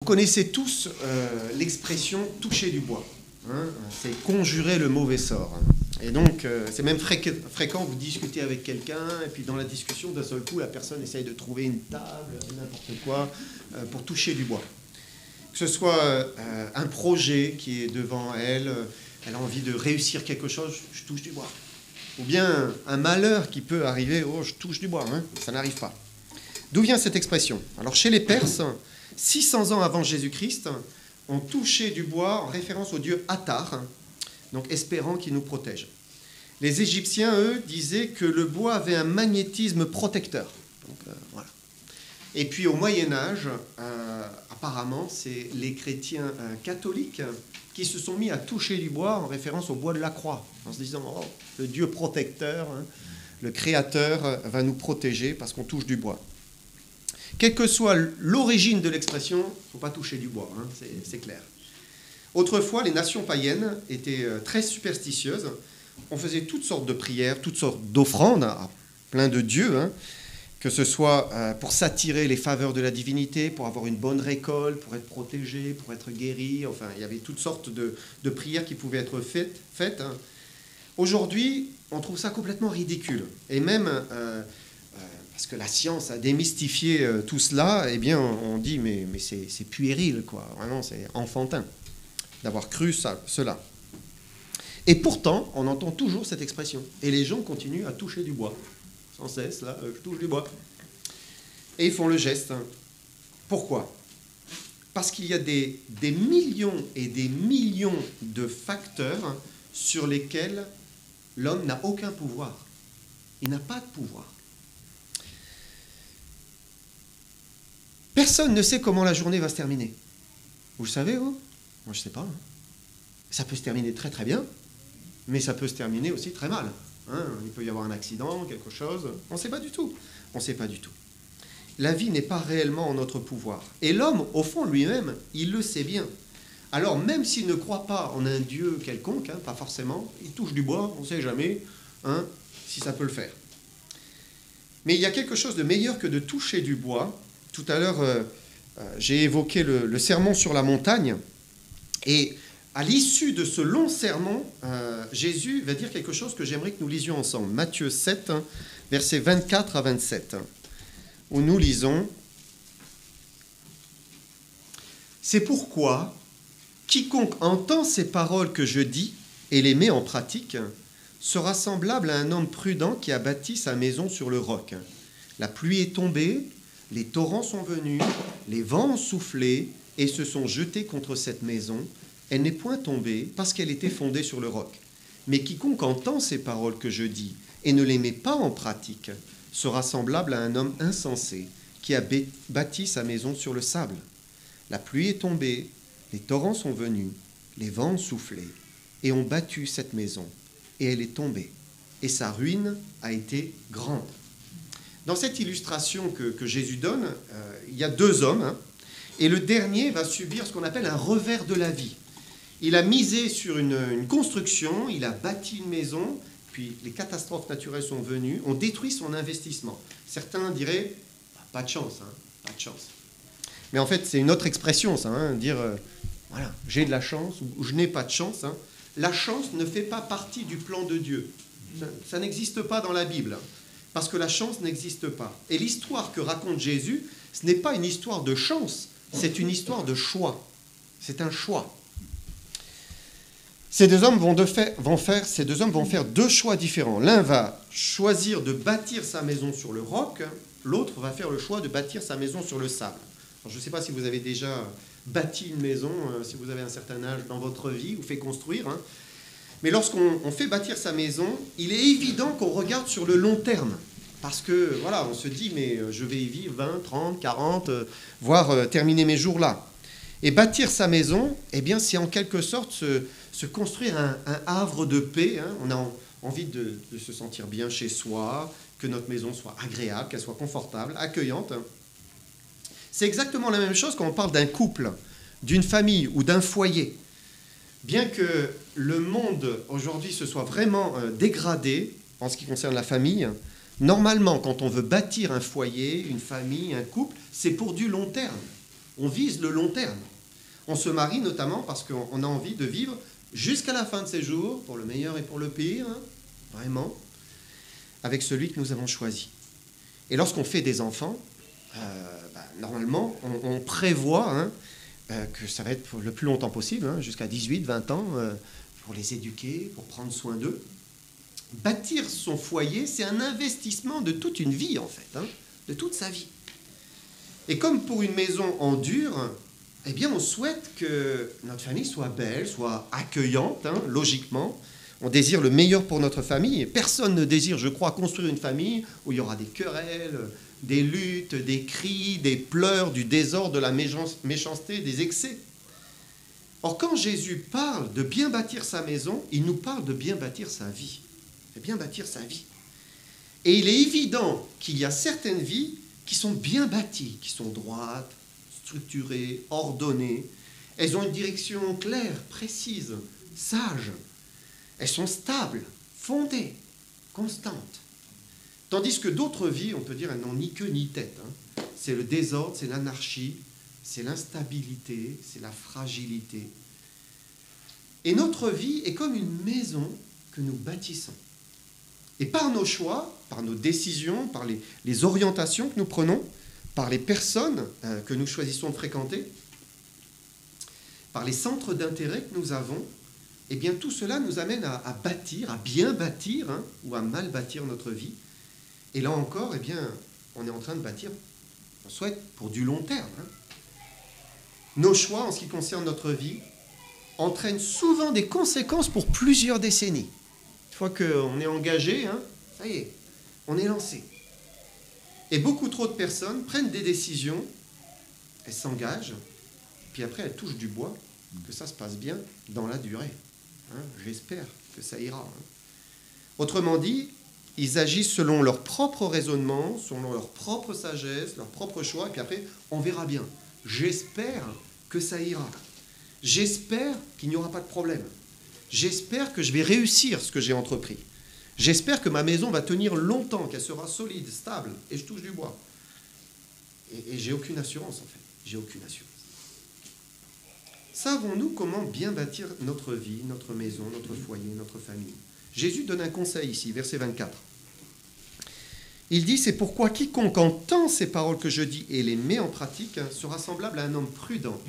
Vous connaissez tous l'expression « toucher du bois ». Hein, c'est conjurer le mauvais sort. Et donc, c'est même fréquent, vous discutez avec quelqu'un, et puis dans la discussion, d'un seul coup, la personne essaye de trouver une table, n'importe quoi, pour toucher du bois. Que ce soit un projet qui est devant elle, elle a envie de réussir quelque chose, je touche du bois. Ou bien un malheur qui peut arriver, oh, je touche du bois, hein, ça n'arrive pas. D'où vient cette expression? Alors, chez les Perses, 600 ans avant Jésus-Christ, on touchait du bois en référence au dieu Attar, donc espérant qu'il nous protège. Les Égyptiens, eux, disaient que le bois avait un magnétisme protecteur. Donc, voilà. Et puis au Moyen-Âge, apparemment, c'est les chrétiens catholiques qui se sont mis à toucher du bois en référence au bois de la croix, en se disant oh, le Dieu protecteur, hein, le Créateur va nous protéger parce qu'on touche du bois. Quelle que soit l'origine de l'expression, il ne faut pas toucher du bois, hein, c'est clair. Autrefois, les nations païennes étaient très superstitieuses. On faisait toutes sortes de prières, toutes sortes d'offrandes à plein de dieux, hein, que ce soit pour s'attirer les faveurs de la divinité, pour avoir une bonne récolte, pour être protégé, pour être guéri. Enfin, il y avait toutes sortes de prières qui pouvaient être faites. Hein. Aujourd'hui, on trouve ça complètement ridicule. Et même, parce que la science a démystifié tout cela, eh bien, on dit, mais c'est puéril, quoi. Vraiment, c'est enfantin d'avoir cru cela. Et pourtant, on entend toujours cette expression. Et les gens continuent à toucher du bois. Sans cesse, là, je touche du bois. Et ils font le geste. Pourquoi? Parce qu'il y a des millions et des millions de facteurs sur lesquels l'homme n'a aucun pouvoir. Il n'a pas de pouvoir. Personne ne sait comment la journée va se terminer. Vous le savez, vous? Moi, je ne sais pas. Ça peut se terminer très très bien, mais ça peut se terminer aussi très mal. Hein, il peut y avoir un accident, quelque chose. On ne sait pas du tout. On ne sait pas du tout. La vie n'est pas réellement en notre pouvoir. Et l'homme, au fond, lui-même, il le sait bien. Alors, même s'il ne croit pas en un Dieu quelconque, hein, pas forcément, il touche du bois, on ne sait jamais hein, si ça peut le faire. Mais il y a quelque chose de meilleur que de toucher du bois. Tout à l'heure, j'ai évoqué le sermon sur la montagne. Et à l'issue de ce long sermon, Jésus va dire quelque chose que j'aimerais que nous lisions ensemble. Matthieu 7, versets 24 à 27, où nous lisons « C'est pourquoi quiconque entend ces paroles que je dis et les met en pratique sera semblable à un homme prudent qui a bâti sa maison sur le roc. La pluie est tombée, les torrents sont venus, les vents ont soufflé et se sont jetés contre cette maison. Elle n'est point tombée parce qu'elle était fondée sur le roc. Mais quiconque entend ces paroles que je dis et ne les met pas en pratique sera semblable à un homme insensé qui a bâti sa maison sur le sable. La pluie est tombée, les torrents sont venus, les vents ont soufflé et ont battu cette maison. Et elle est tombée. Et sa ruine a été grande. » Dans cette illustration que Jésus donne, il y a deux hommes, hein, et le dernier va subir ce qu'on appelle un revers de la vie. Il a misé sur une construction, il a bâti une maison, puis les catastrophes naturelles sont venues, ont détruit son investissement. Certains diraient, pas de chance, hein, pas de chance. Mais en fait, c'est une autre expression, ça, hein, dire, voilà, j'ai de la chance ou je n'ai pas de chance. Hein. La chance ne fait pas partie du plan de Dieu. Ça n'existe pas dans la Bible, parce que la chance n'existe pas. Et l'histoire que raconte Jésus, ce n'est pas une histoire de chance, c'est une histoire de choix. C'est un choix. Ces deux hommes vont faire deux choix différents. L'un va choisir de bâtir sa maison sur le roc, l'autre va faire le choix de bâtir sa maison sur le sable. Alors, je ne sais pas si vous avez déjà bâti une maison, si vous avez un certain âge dans votre vie, ou fait construire. Hein. Mais lorsqu'on fait bâtir sa maison, il est évident qu'on regarde sur le long terme. Parce que, voilà, on se dit, mais je vais y vivre 20, 30, 40, voire terminer mes jours là. Et bâtir sa maison, eh bien, c'est en quelque sorte se construire un havre de paix. Hein. On a envie de se sentir bien chez soi, que notre maison soit agréable, qu'elle soit confortable, accueillante. C'est exactement la même chose quand on parle d'un couple, d'une famille ou d'un foyer. Bien que le monde aujourd'hui se soit vraiment dégradé en ce qui concerne la famille, normalement, quand on veut bâtir un foyer, une famille, un couple, c'est pour du long terme. On vise le long terme. On se marie notamment parce qu'on a envie de vivre jusqu'à la fin de ses jours, pour le meilleur et pour le pire, hein, vraiment, avec celui que nous avons choisi. Et lorsqu'on fait des enfants, normalement, on prévoit hein, que ça va être pour le plus longtemps possible, hein, jusqu'à 18, 20 ans, pour les éduquer, pour prendre soin d'eux. Bâtir son foyer, c'est un investissement de toute une vie, en fait, hein, de toute sa vie. Et comme pour une maison en dur, eh bien, on souhaite que notre famille soit belle, soit accueillante, hein, logiquement. On désire le meilleur pour notre famille. Et personne ne désire, je crois, construire une famille où il y aura des querelles, des luttes, des cris, des pleurs, du désordre, de la méchanceté, des excès. Or, quand Jésus parle de bien bâtir sa maison, il nous parle de bien bâtir sa vie. De bien bâtir sa vie. Et il est évident qu'il y a certaines vies qui sont bien bâties, qui sont droites, structurées, ordonnées. Elles ont une direction claire, précise, sage. Elles sont stables, fondées, constantes. Tandis que d'autres vies, on peut dire, elles n'ont ni queue ni tête. Hein. C'est le désordre, c'est l'anarchie, c'est l'instabilité, c'est la fragilité. Et notre vie est comme une maison que nous bâtissons. Et par nos choix, par nos décisions, par les orientations que nous prenons, par les personnes que nous choisissons de fréquenter, par les centres d'intérêt que nous avons, eh bien tout cela nous amène à bâtir, à bien bâtir, hein, ou à mal bâtir notre vie. Et là encore, eh bien, on est en train de bâtir, on souhaite, pour du long terme. Hein. Nos choix, en ce qui concerne notre vie, entraînent souvent des conséquences pour plusieurs décennies. Une fois qu'on est engagé, hein, ça y est, on est lancé. Et beaucoup trop de personnes prennent des décisions, elles s'engagent, puis après elles touchent du bois, que ça se passe bien dans la durée. Hein, j'espère que ça ira. Hein. Autrement dit, ils agissent selon leur propre raisonnement, selon leur propre sagesse, leur propre choix, et puis après, on verra bien. J'espère que ça ira. J'espère qu'il n'y aura pas de problème. J'espère que je vais réussir ce que j'ai entrepris. J'espère que ma maison va tenir longtemps, qu'elle sera solide, stable, et je touche du bois. Et j'ai aucune assurance, en fait. J'ai aucune assurance. Savons-nous comment bien bâtir notre vie, notre maison, notre foyer, notre famille? Jésus donne un conseil ici, verset 24. Il dit, c'est pourquoi quiconque entend ces paroles que je dis et les met en pratique sera semblable à un homme prudent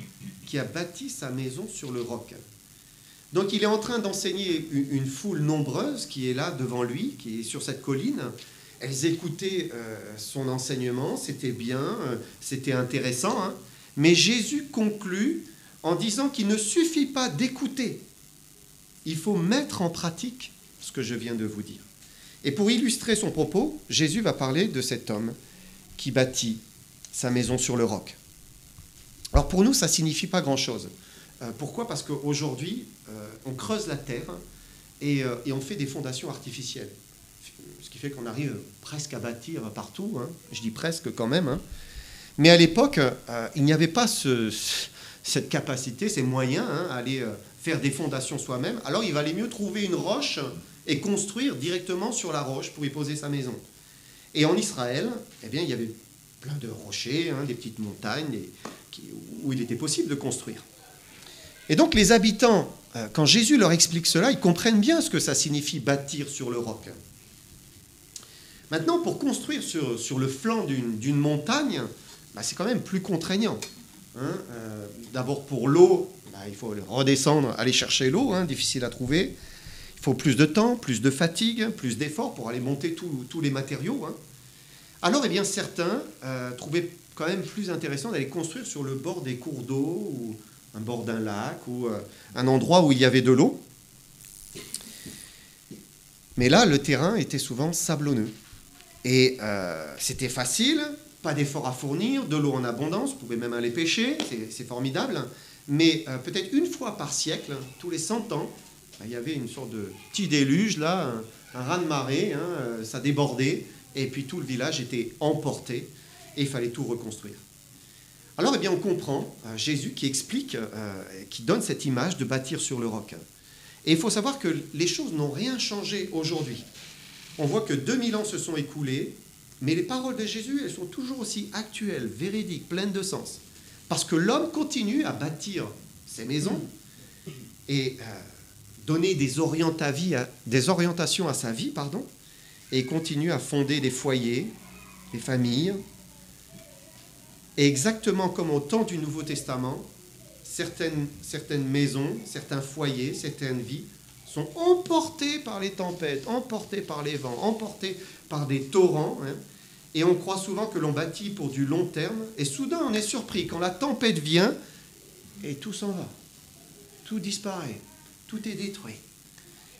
qui a bâti sa maison sur le roc. Donc il est en train d'enseigner une foule nombreuse qui est là devant lui, qui est sur cette colline. Elles écoutaient son enseignement, c'était bien, c'était intéressant. Hein. Mais Jésus conclut en disant qu'il ne suffit pas d'écouter. Il faut mettre en pratique ce que je viens de vous dire. Et pour illustrer son propos, Jésus va parler de cet homme qui bâtit sa maison sur le roc. Alors pour nous, ça ne signifie pas grand-chose. Pourquoi ? Parce qu'aujourd'hui, on creuse la terre et on fait des fondations artificielles. Ce qui fait qu'on arrive presque à bâtir partout. Hein. Je dis presque quand même. Hein. Mais à l'époque, il n'y avait pas cette capacité, ces moyens hein, à aller faire des fondations soi-même. Alors il valait mieux trouver une roche et construire directement sur la roche pour y poser sa maison. Et en Israël, eh bien, il y avait plein de rochers, hein, des petites montagnes où il était possible de construire. Et donc les habitants, quand Jésus leur explique cela, ils comprennent bien ce que ça signifie bâtir sur le roc. Maintenant, pour construire sur le flanc d'une montagne, c'est quand même plus contraignant. Hein. D'abord pour l'eau, il faut redescendre, aller chercher l'eau, hein, difficile à trouver. Il faut plus de temps, plus de fatigue, plus d'efforts pour aller monter tous les matériaux. Hein. Alors, eh bien, certains trouvaient quand même plus intéressant d'aller construire sur le bord des cours d'eau ou un bord d'un lac ou un endroit où il y avait de l'eau. Mais là, le terrain était souvent sablonneux. Et c'était facile, pas d'effort à fournir, de l'eau en abondance, vous pouvez même aller pêcher, c'est formidable. Mais peut-être une fois par siècle, tous les 100 ans, il y avait une sorte de petit déluge, là, un raz-de-marée, hein, ça débordait, et puis tout le village était emporté, et il fallait tout reconstruire. Alors, eh bien, on comprend Jésus qui explique, qui donne cette image de bâtir sur le roc. Et il faut savoir que les choses n'ont rien changé aujourd'hui. On voit que 2000 ans se sont écoulés, mais les paroles de Jésus, elles sont toujours aussi actuelles, véridiques, pleines de sens. Parce que l'homme continue à bâtir ses maisons et donner des orientations à sa vie, et continue à fonder des foyers, des familles. Et exactement comme au temps du Nouveau Testament, certaines maisons, certains foyers, certaines vies sont emportés par les tempêtes, emportés par les vents, emportés par des torrents. Et on croit souvent que l'on bâtit pour du long terme. Et soudain, on est surpris quand la tempête vient et tout s'en va. Tout disparaît. Tout est détruit.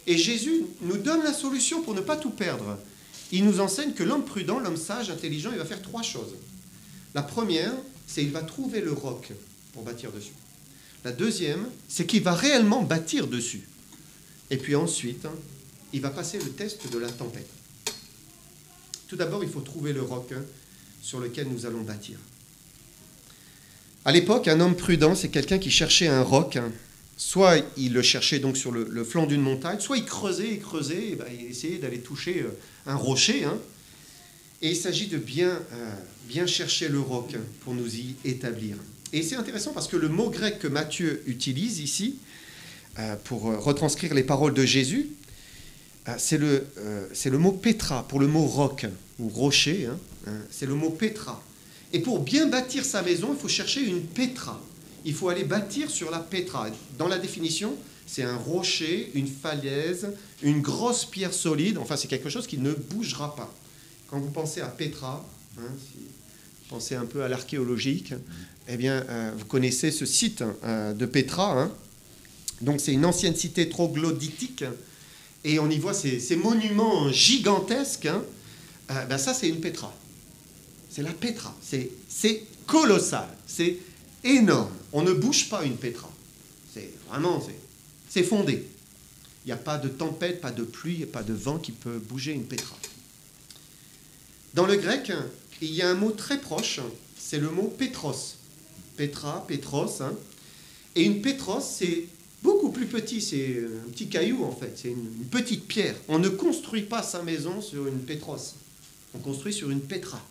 Et Jésus nous donne la solution pour ne pas tout perdre. Il nous enseigne que l'homme prudent, l'homme sage, intelligent, il va faire 3 choses. La première, c'est qu'il va trouver le roc pour bâtir dessus. La deuxième, c'est qu'il va réellement bâtir dessus. Et puis ensuite, il va passer le test de la tempête. Tout d'abord, il faut trouver le roc sur lequel nous allons bâtir. À l'époque, un homme prudent, c'est quelqu'un qui cherchait un roc. Soit il le cherchait donc sur le flanc d'une montagne, soit il creusait, et il essayait d'aller toucher un rocher. Et il s'agit de bien chercher le roc pour nous y établir. Et c'est intéressant parce que le mot grec que Matthieu utilise ici, pour retranscrire les paroles de Jésus, c'est le mot pétra, pour le mot roc, ou rocher, c'est le mot pétra. Et pour bien bâtir sa maison, il faut chercher une pétra. Il faut aller bâtir sur la pétra. Dans la définition, c'est un rocher, une falaise, une grosse pierre solide, enfin c'est quelque chose qui ne bougera pas. Quand vous pensez à Pétra, si vous pensez un peu à l'archéologique, eh bien, vous connaissez ce site de Pétra. Donc, c'est une ancienne cité troglodytique. Et on y voit ces monuments gigantesques. Ça, c'est une Pétra. C'est la Pétra. C'est colossal. C'est énorme. On ne bouge pas une Pétra. C'est fondé. Il n'y a pas de tempête, pas de pluie, pas de vent qui peut bouger une Pétra. Dans le grec, il y a un mot très proche, c'est le mot pétros. Pétra, pétros. Et une pétros, c'est beaucoup plus petit, c'est un petit caillou en fait, c'est une petite pierre. On ne construit pas sa maison sur une pétros, on construit sur une pétra.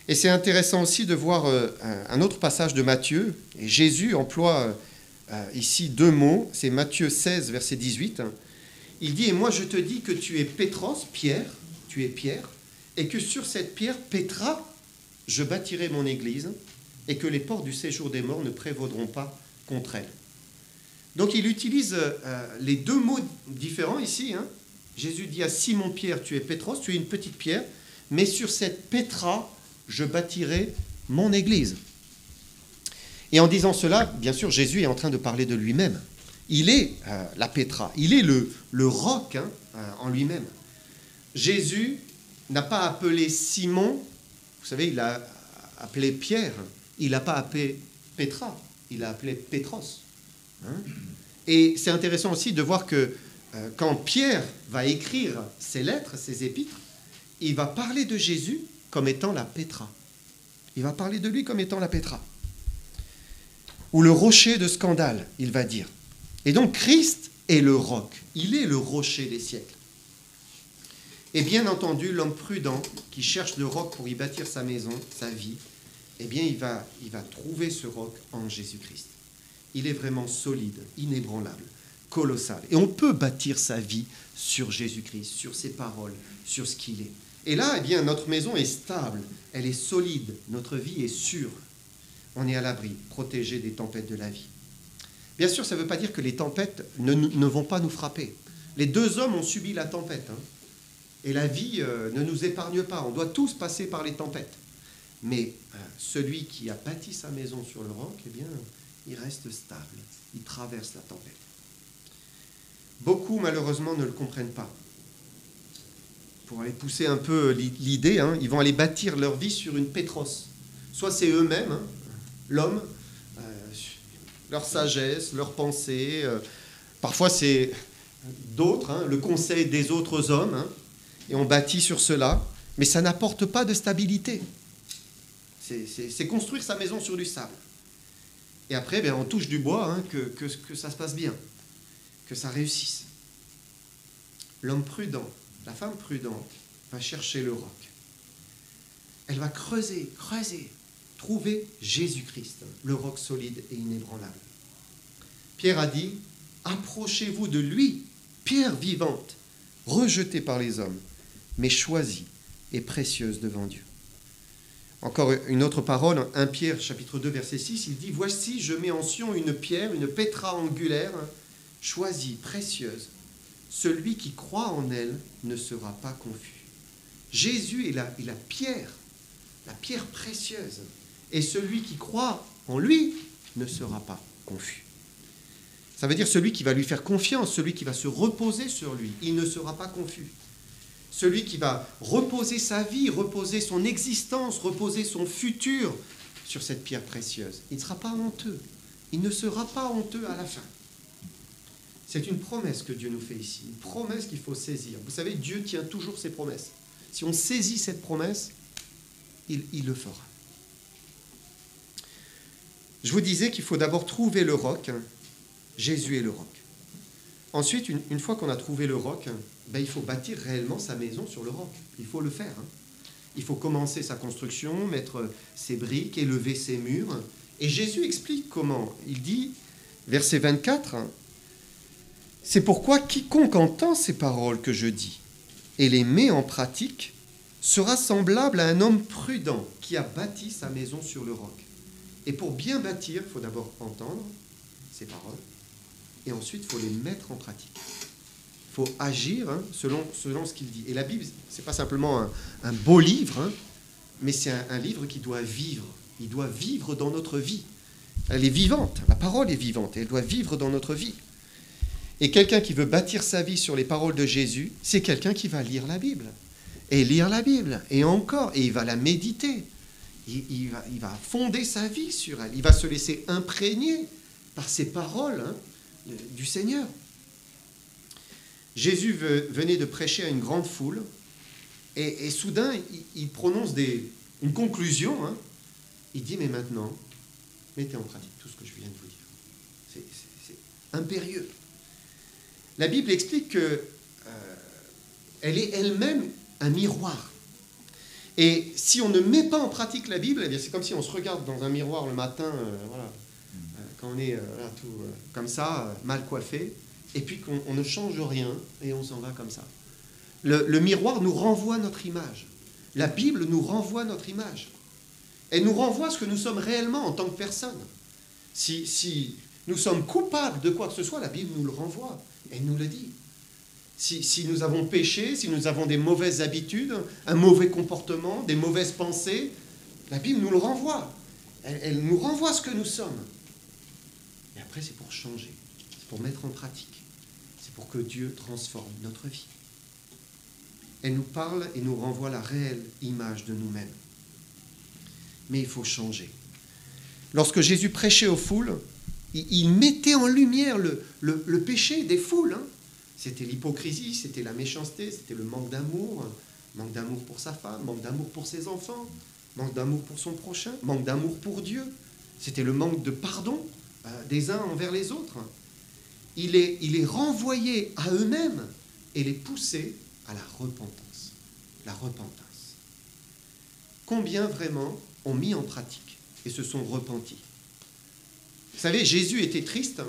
Et c'est intéressant aussi de voir un autre passage de Matthieu, et Jésus emploie ici 2 mots, c'est Matthieu 16, verset 18. Il dit « Et moi je te dis que tu es pétros, pierre, tu es pierre, et que sur cette pierre, Pétra, je bâtirai mon église, et que les portes du séjour des morts ne prévaudront pas contre elle. » Donc il utilise les 2 mots différents ici. Jésus dit à Simon-Pierre, tu es Pétros, tu es une petite pierre, mais sur cette Pétra, je bâtirai mon église. Et en disant cela, bien sûr, Jésus est en train de parler de lui-même. Il est la Pétra, il est le roc en lui-même. Jésus n'a pas appelé Simon, vous savez, il a appelé Pierre, il n'a pas appelé Pétra, il a appelé Pétros. Et c'est intéressant aussi de voir que quand Pierre va écrire ses lettres, ses épîtres, il va parler de Jésus comme étant la Pétra. Il va parler de lui comme étant la Pétra. Ou le rocher de scandale, il va dire. Et donc Christ est le roc, il est le rocher des siècles. Et bien entendu, l'homme prudent qui cherche le roc pour y bâtir sa maison, sa vie, eh bien il va trouver ce roc en Jésus-Christ. Il est vraiment solide, inébranlable, colossal. Et on peut bâtir sa vie sur Jésus-Christ, sur ses paroles, sur ce qu'il est. Et là, eh bien, notre maison est stable, elle est solide, notre vie est sûre. On est à l'abri, protégé des tempêtes de la vie. Bien sûr, ça ne veut pas dire que les tempêtes ne vont pas nous frapper. Les 2 hommes ont subi la tempête. Et la vie ne nous épargne pas. On doit tous passer par les tempêtes. Mais celui qui a bâti sa maison sur le roc, eh bien, il reste stable. Il traverse la tempête. Beaucoup, malheureusement, ne le comprennent pas. Pour aller pousser un peu l'idée, ils vont aller bâtir leur vie sur une pétros. Soit c'est eux-mêmes, l'homme, leur sagesse, leurs pensées. Parfois, c'est d'autres, le conseil des autres hommes. Et on bâtit sur cela. Mais ça n'apporte pas de stabilité. C'est construire sa maison sur du sable. Et après, on touche du bois, que ça se passe bien, que ça réussisse. L'homme prudent, la femme prudente, va chercher le roc. Elle va creuser, trouvez Jésus-Christ, le roc solide et inébranlable. Pierre a dit, approchez-vous de lui, pierre vivante, rejetée par les hommes, mais choisie et précieuse devant Dieu. Encore une autre parole, 1 Pierre chapitre 2 verset 6, il dit, voici je mets en Sion une pierre, une pétra angulaire, choisie, précieuse. Celui qui croit en elle ne sera pas confus. Jésus est la pierre précieuse. Et celui qui croit en lui ne sera pas confus. Ça veut dire celui qui va lui faire confiance, celui qui va se reposer sur lui, il ne sera pas confus. Celui qui va reposer sa vie, reposer son existence, reposer son futur sur cette pierre précieuse, il ne sera pas honteux. Il ne sera pas honteux à la fin. C'est une promesse que Dieu nous fait ici, une promesse qu'il faut saisir. Vous savez, Dieu tient toujours ses promesses. Si on saisit cette promesse, il le fera. Je vous disais qu'il faut d'abord trouver le roc. Jésus est le roc. Ensuite, une fois qu'on a trouvé le roc, il faut bâtir réellement sa maison sur le roc. Il faut le faire. Il faut commencer sa construction, mettre ses briques, élever ses murs. Et Jésus explique comment. Il dit, verset 24, « C'est pourquoi quiconque entend ces paroles que je dis et les met en pratique sera semblable à un homme prudent qui a bâti sa maison sur le roc. » Et pour bien bâtir, il faut d'abord entendre ces paroles et ensuite il faut les mettre en pratique. Il faut agir selon ce qu'il dit. Et la Bible, ce n'est pas simplement un beau livre, mais c'est un livre qui doit vivre. Il doit vivre dans notre vie. Elle est vivante, la parole est vivante, et elle doit vivre dans notre vie. Et quelqu'un qui veut bâtir sa vie sur les paroles de Jésus, c'est quelqu'un qui va lire la Bible. Et lire la Bible, et encore, et il va la méditer. Il va fonder sa vie sur elle. Il va se laisser imprégner par ces paroles du Seigneur. Jésus venait de prêcher à une grande foule, et soudain, il prononce une conclusion. Il dit, mais maintenant, mettez en pratique tout ce que je viens de vous dire. C'est impérieux. La Bible explique qu'elle est elle-même un miroir. Et si on ne met pas en pratique la Bible, c'est comme si on se regarde dans un miroir le matin, quand on est tout comme ça, mal coiffé, et puis qu'on ne change rien, et on s'en va comme ça. Le miroir nous renvoie notre image. La Bible nous renvoie notre image. Elle nous renvoie ce que nous sommes réellement en tant que personne. Si nous sommes coupables de quoi que ce soit, la Bible nous le renvoie. Elle nous le dit. Si nous avons péché, si nous avons des mauvaises habitudes, un mauvais comportement, des mauvaises pensées, la Bible nous le renvoie. Elle nous renvoie ce que nous sommes. Et après, c'est pour changer. C'est pour mettre en pratique. C'est pour que Dieu transforme notre vie. Elle nous parle et nous renvoie la réelle image de nous-mêmes. Mais il faut changer. Lorsque Jésus prêchait aux foules, il mettait en lumière le péché des foules. C'était l'hypocrisie, c'était la méchanceté, c'était le manque d'amour pour sa femme, manque d'amour pour ses enfants, manque d'amour pour son prochain, manque d'amour pour Dieu. C'était le manque de pardon des uns envers les autres. Il les renvoyait à eux-mêmes et les poussait à la repentance. La repentance. Combien vraiment ont mis en pratique et se sont repentis? Vous savez, Jésus était triste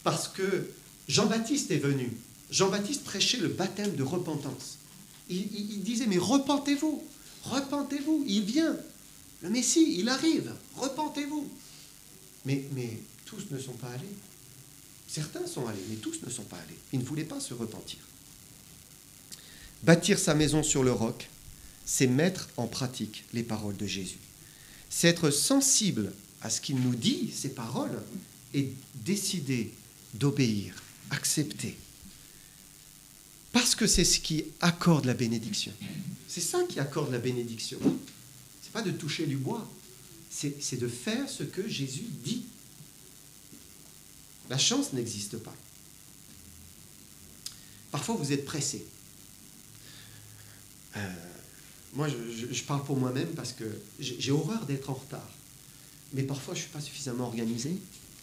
parce que Jean-Baptiste est venu. Jean-Baptiste prêchait le baptême de repentance. Il disait, mais repentez-vous, repentez-vous, il vient. Le Messie, il arrive, repentez-vous. Mais tous ne sont pas allés. Certains sont allés, mais tous ne sont pas allés. Ils ne voulaient pas se repentir. Bâtir sa maison sur le roc, c'est mettre en pratique les paroles de Jésus. C'est être sensible à ce qu'il nous dit, ces paroles, et décider d'obéir, accepter. Parce que c'est ce qui accorde la bénédiction. C'est ça qui accorde la bénédiction. Ce n'est pas de toucher du bois, c'est de faire ce que Jésus dit. La chance n'existe pas. Parfois, vous êtes pressé. Moi, je parle pour moi-même parce que j'ai horreur d'être en retard. Mais parfois, je ne suis pas suffisamment organisé.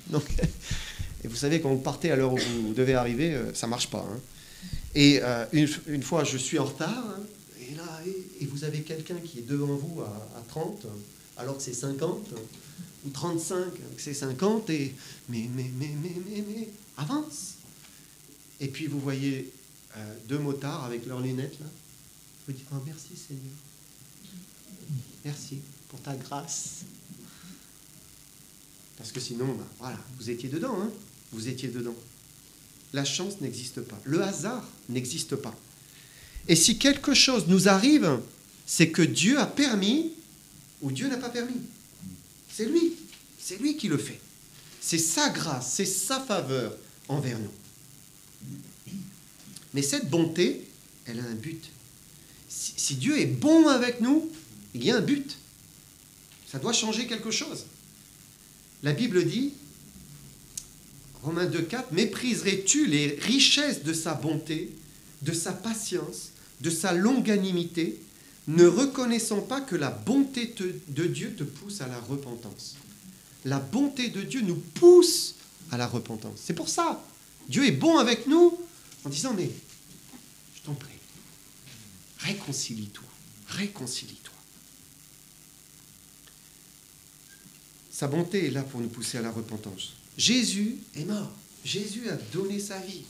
Donc, et vous savez, quand vous partez à l'heure où vous devez arriver, ça ne marche pas. Et une fois, je suis en retard, et là, et vous avez quelqu'un qui est devant vous à 30, alors que c'est 50, ou 35, que c'est 50, et mais, avance. Et puis vous voyez deux motards avec leurs lunettes, là. Vous dites, oh merci Seigneur. Merci pour ta grâce. Parce que sinon, voilà, vous étiez dedans, hein. Vous étiez dedans. La chance n'existe pas. Le hasard n'existe pas. Et si quelque chose nous arrive, c'est que Dieu a permis ou Dieu n'a pas permis. C'est lui qui le fait. C'est sa grâce, c'est sa faveur envers nous. Mais cette bonté, elle a un but. Si Dieu est bon avec nous, il y a un but. Ça doit changer quelque chose. La Bible dit, Romains 2,4, « Mépriserais-tu les richesses de sa bonté, de sa patience, de sa longanimité, ne reconnaissant pas que la bonté de Dieu te pousse à la repentance. » La bonté de Dieu nous pousse à la repentance. C'est pour ça, Dieu est bon avec nous en disant, mais je t'en prie, réconcilie-toi, réconcilie-toi. Sa bonté est là pour nous pousser à la repentance. Jésus est mort. Jésus a donné sa vie.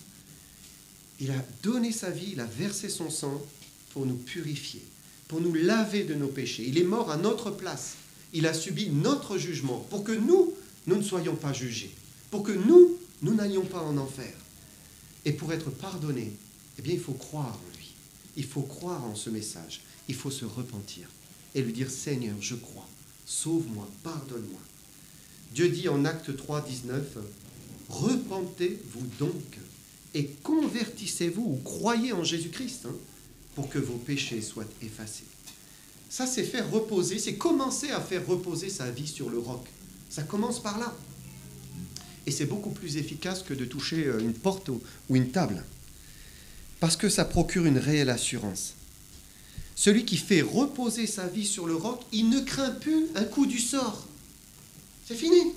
Il a donné sa vie, il a versé son sang pour nous purifier, pour nous laver de nos péchés. Il est mort à notre place. Il a subi notre jugement pour que nous ne soyons pas jugés, pour que nous n'allions pas en enfer. Et pour être pardonné, eh bien, il faut croire en lui. Il faut croire en ce message. Il faut se repentir et lui dire, Seigneur, je crois, sauve-moi, pardonne-moi. Dieu dit en Actes 3, 19, « Repentez-vous donc et convertissez-vous ou croyez en Jésus-Christ pour que vos péchés soient effacés. » Ça, c'est faire reposer, c'est commencer à faire reposer sa vie sur le roc. Ça commence par là. Et c'est beaucoup plus efficace que de toucher une porte ou une table. Parce que ça procure une réelle assurance. Celui qui fait reposer sa vie sur le roc, il ne craint plus un coup du sort. C'est fini.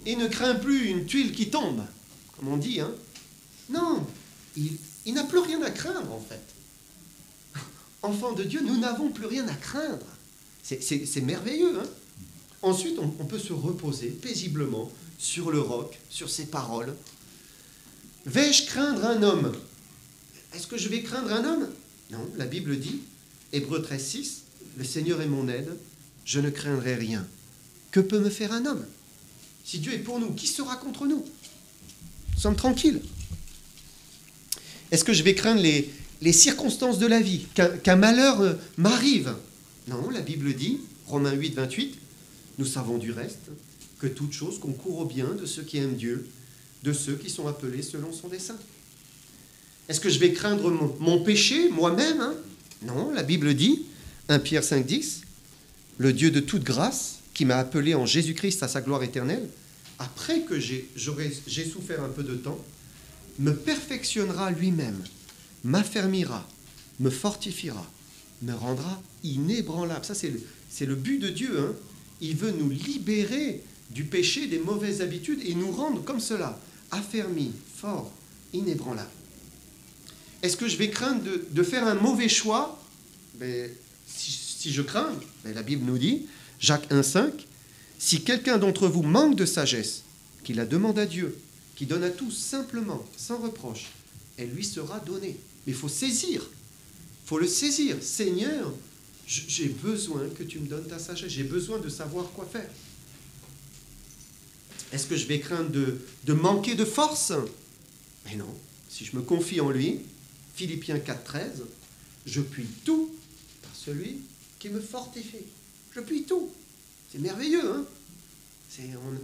Il ne craint plus une tuile qui tombe, comme on dit. Non, il n'a plus rien à craindre, en fait. Enfants de Dieu, nous n'avons plus rien à craindre. C'est merveilleux. Ensuite, on peut se reposer paisiblement sur le roc, sur ses paroles. Vais-je craindre un homme? Est-ce que je vais craindre un homme? Non, la Bible dit, Hébreux 13, 6, « Le Seigneur est mon aide, je ne craindrai rien. Que peut me faire un homme? Si Dieu est pour nous, qui sera contre nous? Nous sommes tranquilles. Est-ce que je vais craindre les circonstances de la vie, qu'un malheur m'arrive? Non, la Bible dit, Romains 8, 28, « Nous savons du reste que toute chose concourt au bien de ceux qui aiment Dieu, de ceux qui sont appelés selon son dessein. » Est-ce que je vais craindre mon péché moi-même? Non, la Bible dit, 1 Pierre 5, 10, « Le Dieu de toute grâce, qui m'a appelé en Jésus-Christ à sa gloire éternelle, après que j'ai souffert un peu de temps, me perfectionnera lui-même, m'affermira, me fortifiera, me rendra inébranlable. » Ça, c'est le but de Dieu. Il veut nous libérer du péché, des mauvaises habitudes, et nous rendre comme cela, affermis, forts, inébranlables. Est-ce que je vais craindre de faire un mauvais choix? Si je crains, la Bible nous dit, Jacques 1, 5, « Si quelqu'un d'entre vous manque de sagesse, qu'il la demande à Dieu, qui donne à tous simplement, sans reproche, elle lui sera donnée. » Mais il faut saisir, il faut le saisir. « Seigneur, j'ai besoin que tu me donnes ta sagesse, j'ai besoin de savoir quoi faire. » Est-ce que je vais craindre de manquer de force? Mais non, si je me confie en lui, Philippiens 4, 13, « Je puis tout par celui qui me fortifie. » Je puis tout. C'est merveilleux,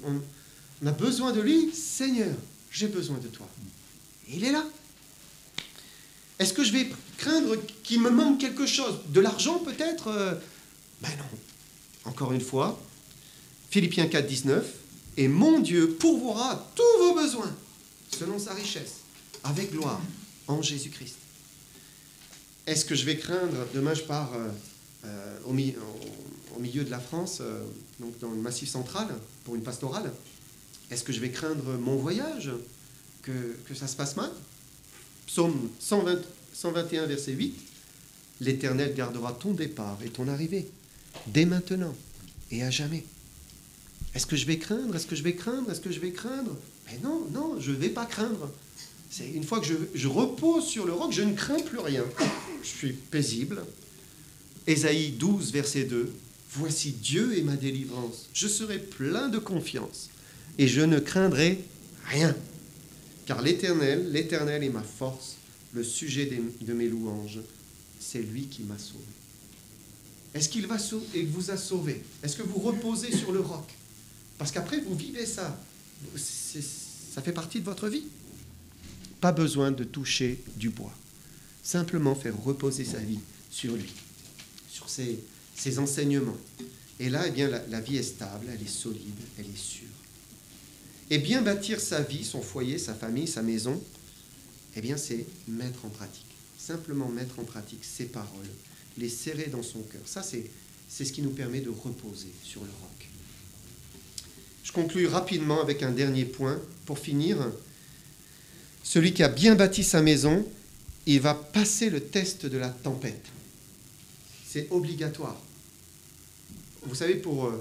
on a besoin de lui. Seigneur, j'ai besoin de toi. Et il est là. Est-ce que je vais craindre qu'il me manque quelque chose? De l'argent peut-être? Non. Encore une fois, Philippiens 4, 19, « Et mon Dieu pourvoira tous vos besoins, selon sa richesse, avec gloire, en Jésus-Christ. » Est-ce que je vais craindre, demain je pars au milieu de la France, donc dans le Massif central, pour une pastorale, est-ce que je vais craindre mon voyage, que ça se passe mal? Psaume 121, verset 8, « L'Éternel gardera ton départ et ton arrivée, dès maintenant et à jamais. Est-ce que je vais craindre? Est-ce que je vais craindre? Est-ce que je vais craindre? Mais non, non, je ne vais pas craindre. C'est une fois que je repose sur le roc, je ne crains plus rien. Je suis paisible. Ésaïe 12, verset 2. Voici Dieu est ma délivrance. Je serai plein de confiance et je ne craindrai rien. Car l'Éternel est ma force, le sujet de mes louanges. C'est lui qui m'a sauvé. Est-ce qu'il vous a sauvé? Est-ce que vous reposez sur le roc? Parce qu'après, vous vivez ça. Ça fait partie de votre vie. Pas besoin de toucher du bois. Simplement faire reposer sa vie sur lui, sur ses enseignements. Et là, eh bien, la vie est stable, elle est solide, elle est sûre. Et bien bâtir sa vie, son foyer, sa famille, sa maison, eh bien, c'est mettre en pratique. Simplement mettre en pratique ces paroles, les serrer dans son cœur. Ça, c'est ce qui nous permet de reposer sur le roc. Je conclus rapidement avec un dernier point. Pour finir, celui qui a bien bâti sa maison, il va passer le test de la tempête. C'est obligatoire. Vous savez, pour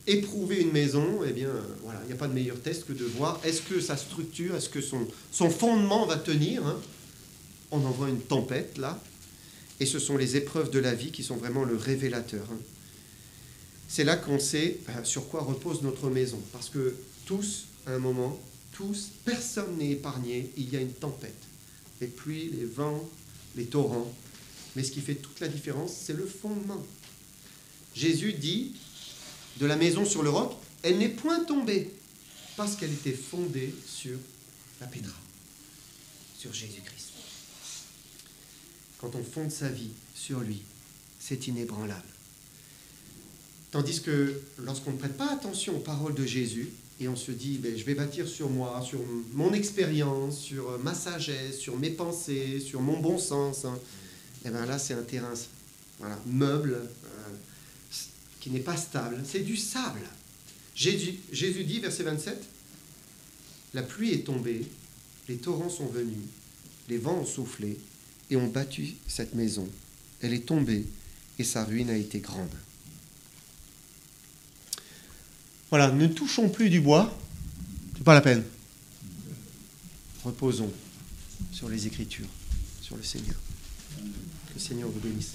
éprouver une maison, eh bien, voilà, il n'y a pas de meilleur test que de voir est-ce que sa structure, est-ce que son fondement va tenir, hein. On envoie une tempête, là, et ce sont les épreuves de la vie qui sont vraiment le révélateur. Hein. C'est là qu'on sait sur quoi repose notre maison. Parce que tous, à un moment, personne n'est épargné, il y a une tempête. Les pluies, les vents, les torrents. Mais ce qui fait toute la différence, c'est le fondement. Jésus dit de la maison sur le roc, elle n'est point tombée, parce qu'elle était fondée sur la pétra, sur Jésus-Christ. Quand on fonde sa vie sur lui, c'est inébranlable. Tandis que lorsqu'on ne prête pas attention aux paroles de Jésus, et on se dit, je vais bâtir sur moi, sur mon expérience, sur ma sagesse, sur mes pensées, sur mon bon sens, hein, et bien là, c'est un terrain meuble, qui n'est pas stable. C'est du sable. Jésus dit, verset 27, « La pluie est tombée, les torrents sont venus, les vents ont soufflé, et ont battu cette maison. Elle est tombée, et sa ruine a été grande. » Voilà, ne touchons plus du bois, c'est pas la peine. Reposons sur les Écritures, sur le Seigneur. Que le Seigneur vous bénisse.